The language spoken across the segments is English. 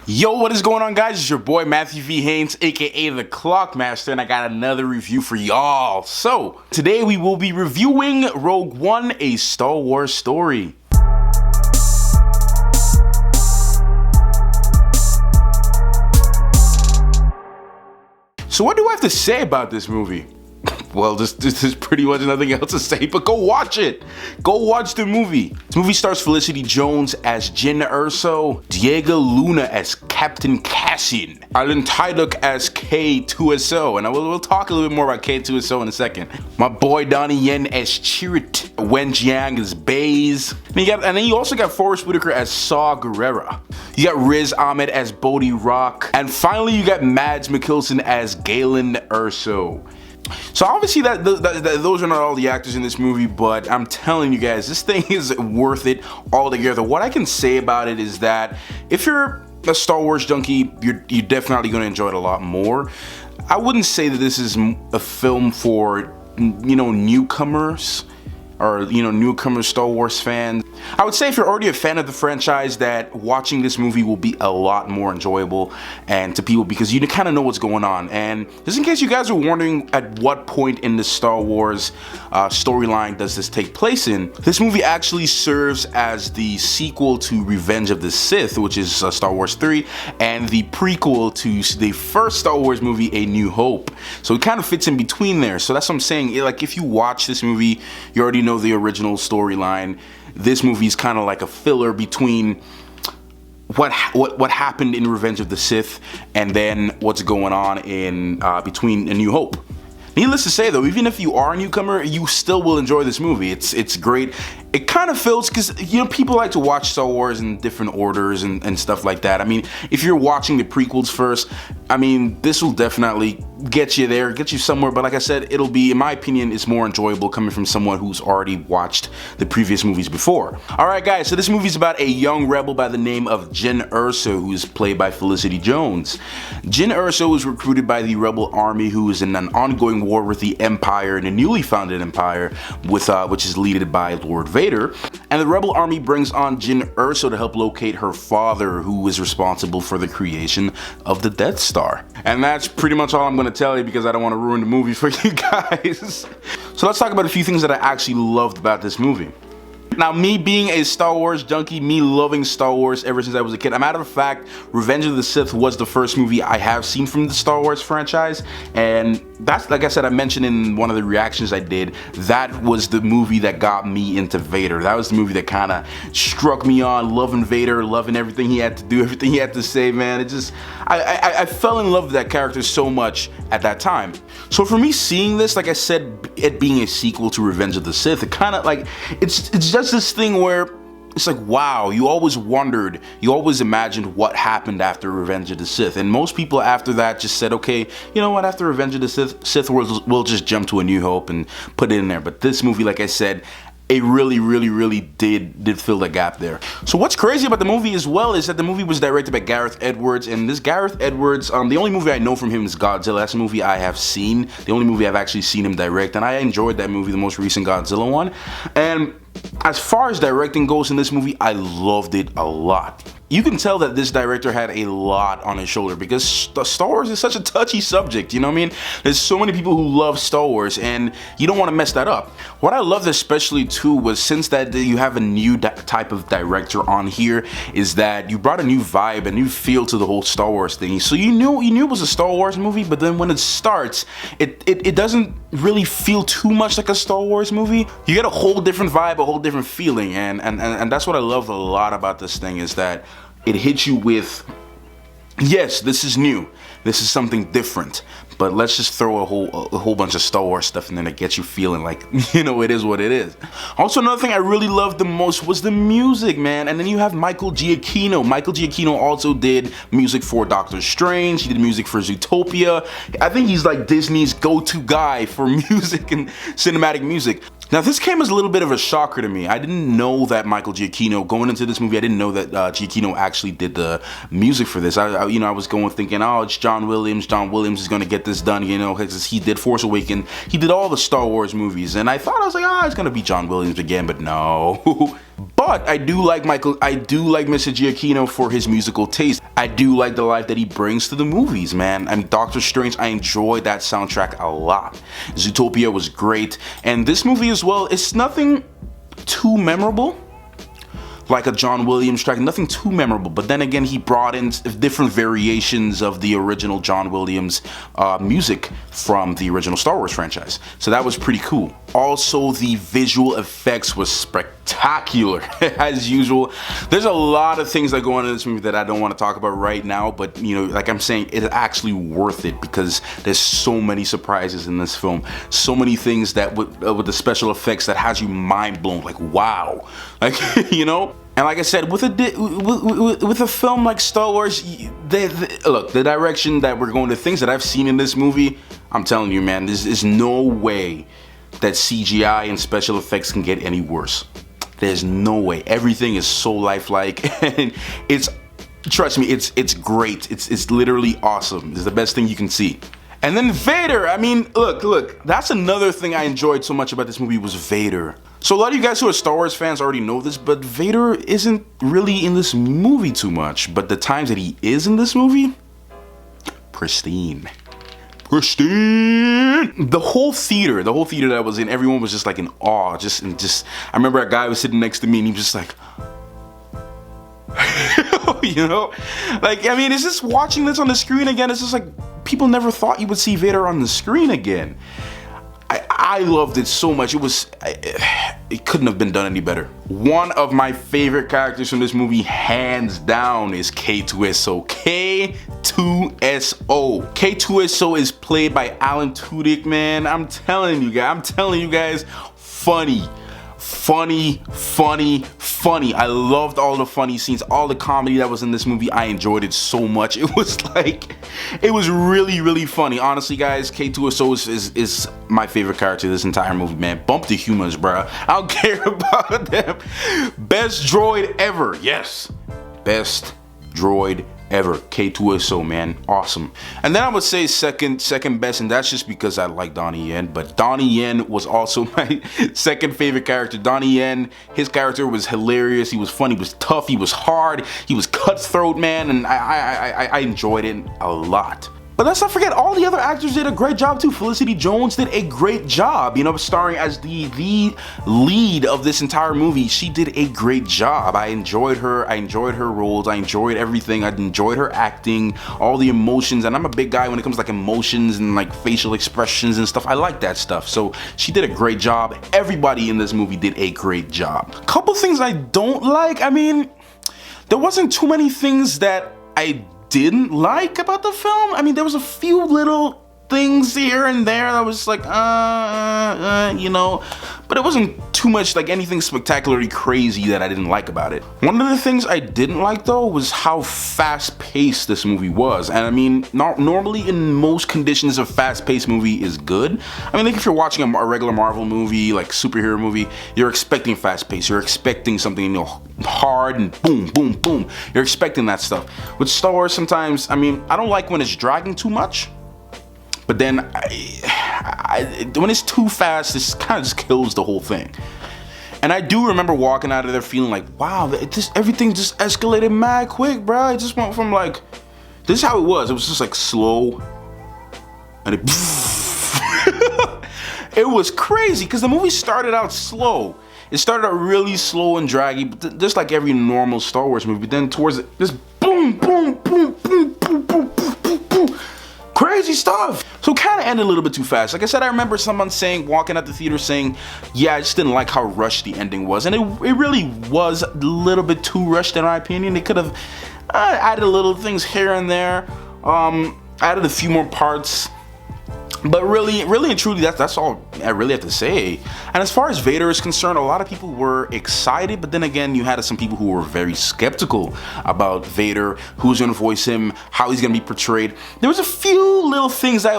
Yo, what is going on, guys? It's your boy Matthew V. Haynes, aka the Clockmaster, and I got another review for y'all. So, today we will be reviewing Rogue One, a Star Wars story. So what do I have to say about this movie? Well, there's pretty much nothing else to say, but go watch it. Go watch the movie. This movie stars Felicity Jones as Jyn Erso, Diego Luna as Captain Cassian, Alan Tudyk as K2SO, and we'll talk a little bit more about K2SO in a second. My boy Donnie Yen as Chirrut, Wen Jiang as Baze, and then you also got Forrest Whitaker as Saw Gerrera. You got Riz Ahmed as Bodhi Rock, and finally you got Mads Mikkelsen as Galen Erso. So obviously those are not all the actors in this movie, but I'm telling you guys, this thing is worth it altogether. What I can say about it is that if you're a Star Wars junkie, you're definitely going to enjoy it a lot more. I wouldn't say that this is a film for, newcomers or, newcomer Star Wars fans. I would say if you're already a fan of the franchise, that watching this movie will be a lot more enjoyable and to people because you kind of know what's going on. And just in case you guys are wondering at what point in the Star Wars storyline does this take place in, this movie actually serves as the sequel to Revenge of the Sith, which is Star Wars 3, and the prequel to the first Star Wars movie, A New Hope. So it kind of fits in between there. So that's what I'm saying. Like, if you watch this movie, you already know the original storyline. This movie is kind of like a filler between what happened in Revenge of the Sith and then what's going on in between A New Hope. Needless to say, though, even if you are a newcomer, you still will enjoy this movie. It's great. It kind of feels, because people like to watch Star Wars in different orders and stuff like that. I mean, if you're watching the prequels first, I mean, this will definitely get you there, get you somewhere. But like I said, it'll be, in my opinion, it's more enjoyable coming from someone who's already watched the previous movies before. All right, guys. So this movie's about a young rebel by the name of Jyn Erso, who's played by Felicity Jones. Jyn Erso was recruited by the Rebel Army, who is in an ongoing war with the Empire, in a newly founded Empire, which is led by Lord Vader. And the Rebel Army brings on Jyn Erso to help locate her father, who is responsible for the creation of the Death Star. And that's pretty much all I'm going to tell you because I don't want to ruin the movie for you guys. So let's talk about a few things that I actually loved about this movie. Now, me being a Star Wars junkie, me loving Star Wars ever since I was a kid, a matter of fact, Revenge of the Sith was the first movie I have seen from the Star Wars franchise, and that's, like I said, I mentioned in one of the reactions I did, that was the movie that got me into Vader. That was the movie that kind of struck me on loving Vader, loving everything he had to do, everything he had to say, man. It just, I fell in love with that character so much at that time. So for me, seeing this, like I said, it being a sequel to Revenge of the Sith, it kind of like, it's just this thing where it's like, wow, you always wondered, you always imagined what happened after Revenge of the Sith. And most people after that just said, okay, you know what, after Revenge of the Sith we'll just jump to A New Hope and put it in there. But this movie, like I said, it really did fill the gap there. So what's crazy about the movie as well is that the movie was directed by Gareth Edwards, and this Gareth Edwards, the only movie I know from him is Godzilla. That's a movie I have seen, the only movie I've actually seen him direct, and I enjoyed that movie, the most recent Godzilla one. And as far as directing goes in this movie, I loved it a lot. You can tell that this director had a lot on his shoulder because Star Wars is such a touchy subject, you know what I mean? There's so many people who love Star Wars and you don't want to mess that up. What I loved especially too was, since that you have a new type of director on here, is that you brought a new vibe, a new feel to the whole Star Wars thing. So you knew it was a Star Wars movie, but then when it starts, it doesn't really feel too much like a Star Wars movie. You get a whole different vibe, a whole different feeling, and that's what I love a lot about this thing, is that it hits you with, yes, this is new, this is something different, but let's just throw a whole bunch of Star Wars stuff in there that gets you feeling like, it is what it is. Also, another thing I really loved the most was the music, man. And then you have Michael Giacchino. Michael Giacchino also did music for Doctor Strange. He did music for Zootopia. I think he's like Disney's go-to guy for music and cinematic music. Now, this came as a little bit of a shocker to me. I didn't know that Michael Giacchino, going into this movie, I didn't know that Giacchino actually did the music for this. I was going thinking, oh, it's John Williams. John Williams is going to get this done, because he did Force Awakens. He did all the Star Wars movies. And I thought, I was like, it's going to be John Williams again, but no. But I do like Mr. Giacchino for his musical taste. I do like the life that he brings to the movies, man. I mean, Doctor Strange, I enjoyed that soundtrack a lot. Zootopia was great. And this movie as well, it's nothing too memorable. Like a John Williams track, nothing too memorable. But then again, he brought in different variations of the original John Williams music from the original Star Wars franchise. So that was pretty cool. Also, the visual effects was spectacular, as usual. There's a lot of things that go on in this movie that I don't want to talk about right now, but like I'm saying, it's actually worth it because there's so many surprises in this film. So many things that with the special effects that has you mind blown, like wow, like And like I said, with a film like Star Wars, look, the direction that we're going, the things that I've seen in this movie, I'm telling you, man, there's no way that CGI and special effects can get any worse. There's no way. Everything is so lifelike, and trust me, it's great. It's literally awesome. It's the best thing you can see. And then Vader, I mean, look, that's another thing I enjoyed so much about this movie was Vader. So a lot of you guys who are Star Wars fans already know this, but Vader isn't really in this movie too much. But the times that he is in this movie, pristine. The whole theater that I was in, everyone was just like in awe. I remember a guy was sitting next to me and he was just like, like, I mean, it's just watching this on the screen again. It's just like, people never thought you would see Vader on the screen again. I loved it so much. It couldn't have been done any better. One of my favorite characters from this movie, hands down, is K2SO. K2SO is played by Alan Tudyk, man. I'm telling you guys, funny. I loved all the funny scenes, all the comedy that was in this movie. I enjoyed it so much. It was really funny. Honestly, guys, K2SO is my favorite character of this entire movie, man. Bump the humans, bro. I don't care about them. Best droid ever. Yes. Best droid ever. K2SO, man. Awesome. And then I would say second best, and that's just because I like Donnie Yen, but Donnie Yen was also my second favorite character. Donnie Yen, his character was hilarious. He was funny, he was tough, he was hard, he was cutthroat, man, and I enjoyed it a lot. But let's not forget, all the other actors did a great job too. Felicity Jones did a great job, starring as the lead of this entire movie. She did a great job. I enjoyed her roles, I enjoyed everything. I enjoyed her acting, all the emotions, and I'm a big guy when it comes to like emotions and like facial expressions and stuff. I like that stuff. So she did a great job. Everybody in this movie did a great job. Couple things I don't like, I mean, there wasn't too many things that I didn't like about the film. I mean, there was a few little things here and there that was like, but it wasn't too much like anything spectacularly crazy that I didn't like about it. One of the things I didn't like though was how fast-paced this movie was. And I mean, normally in most conditions a fast-paced movie is good. I mean, like if you're watching a regular Marvel movie, like superhero movie, you're expecting fast-paced. You're expecting something, hard and boom, boom, boom. You're expecting that stuff. With Star Wars, sometimes, I mean, I don't like when it's dragging too much. But then, when it's too fast, this kind of just kills the whole thing. And I do remember walking out of there feeling like, wow, everything just escalated mad quick, bro. It just went from like, this is how it was. It was just like slow, and it was crazy because the movie started out slow. It started out really slow and draggy, just like every normal Star Wars movie. But then towards it, this boom, boom, boom, boom, boom, boom, boom, boom, boom. Crazy stuff. So it kind of ended a little bit too fast. Like I said, I remember someone walking out the theater saying, yeah, I just didn't like how rushed the ending was. And it really was a little bit too rushed in my opinion. They could have added little things here and there. Added a few more parts But really and truly, that's all I really have to say. And as far as Vader is concerned, a lot of people were excited, but then again, you had some people who were very skeptical about Vader, who's gonna voice him, how he's gonna be portrayed. There was a few little things I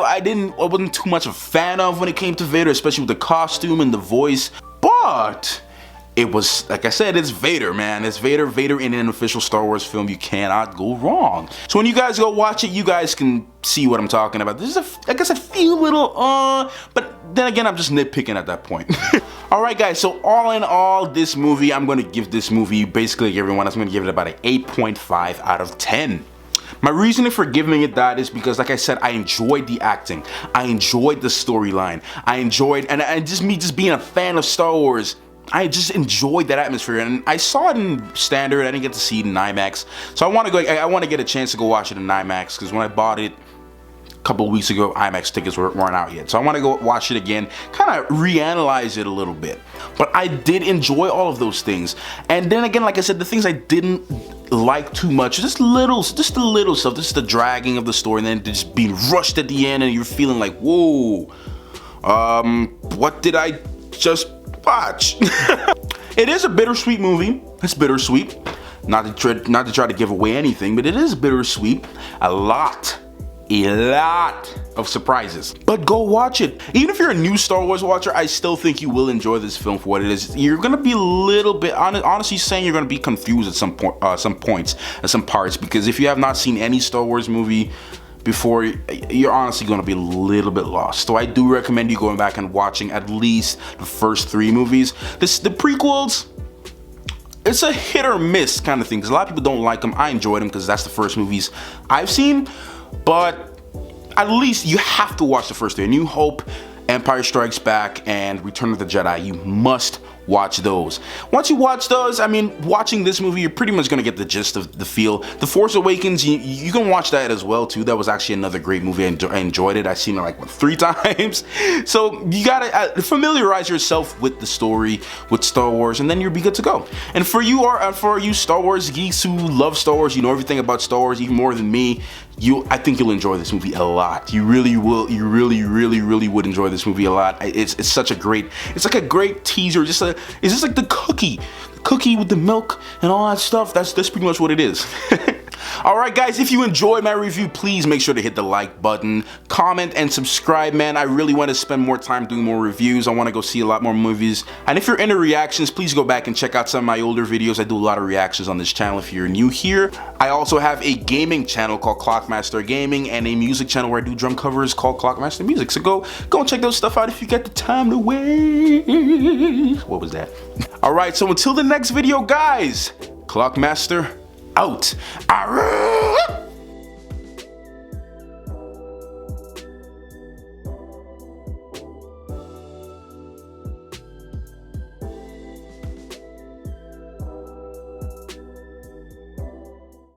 wasn't too much a fan of when it came to Vader, especially with the costume and the voice. But it was, like I said, it's Vader, man. It's Vader. Vader in an official Star Wars film. You cannot go wrong. So when you guys go watch it, you guys can see what I'm talking about. There's I guess a few little, but then again, I'm just nitpicking at that point. All right, guys. So all in all, this movie, I'm going to give this movie, basically everyone, I'm going to give it about an 8.5 out of 10. My reasoning for giving it that is because, like I said, I enjoyed the acting. I enjoyed the storyline. I enjoyed, and just being a fan of Star Wars, I just enjoyed that atmosphere, and I saw it in standard. I didn't get to see it in IMAX, so I want to get a chance to go watch it in IMAX, because when I bought it a couple of weeks ago, IMAX tickets weren't out yet. So I want to go watch it again, kind of reanalyze it a little bit. But I did enjoy all of those things, and then again, like I said, the things I didn't like too much, just the little stuff, just the dragging of the story, and then just being rushed at the end, and you're feeling like, whoa, what did I just watch? It is a bittersweet movie. It's bittersweet. Not to try to give away anything, but it is bittersweet. A lot of surprises. But go watch it. Even if you're a new Star Wars watcher, I still think you will enjoy this film for what it is. You're gonna be a little bit, honestly saying, you're gonna be confused at some points, at some parts, because if you have not seen any Star Wars movie before, you're honestly going to be a little bit lost. So I do recommend you going back and watching at least the first 3 movies. The prequels, it's a hit or miss kind of thing, because a lot of people don't like them. I enjoyed them because that's the first movies I've seen, but at least you have to watch the first 3. A New Hope, Empire Strikes Back, and Return of the Jedi. You must watch those. Once you watch those, I mean, watching this movie, you're pretty much gonna get the gist of the feel. The Force Awakens, you can watch that as well too. That was actually another great movie. I enjoyed it. I've seen it like 3 times. So you gotta familiarize yourself with the story, with Star Wars, and then you'll be good to go. And for you Star Wars geeks who love Star Wars, you know everything about Star Wars even more than me, I think you'll enjoy this movie a lot. You really will. You really would enjoy this movie a lot. It's such a great, it's like a great teaser. It's just like the cookie with the milk and all that stuff. That's pretty much what it is. Alright guys, if you enjoyed my review, please make sure to hit the like button, comment, and subscribe, man. I really want to spend more time doing more reviews. I want to go see a lot more movies. And if you're into reactions, please go back and check out some of my older videos. I do a lot of reactions on this channel if you're new here. I also have a gaming channel called Clockmaster Gaming, and a music channel where I do drum covers called Clockmaster Music. So go and check those stuff out if you get the time to waste. What was that? Alright, so until the next video, guys, Clockmaster out. Arrgh!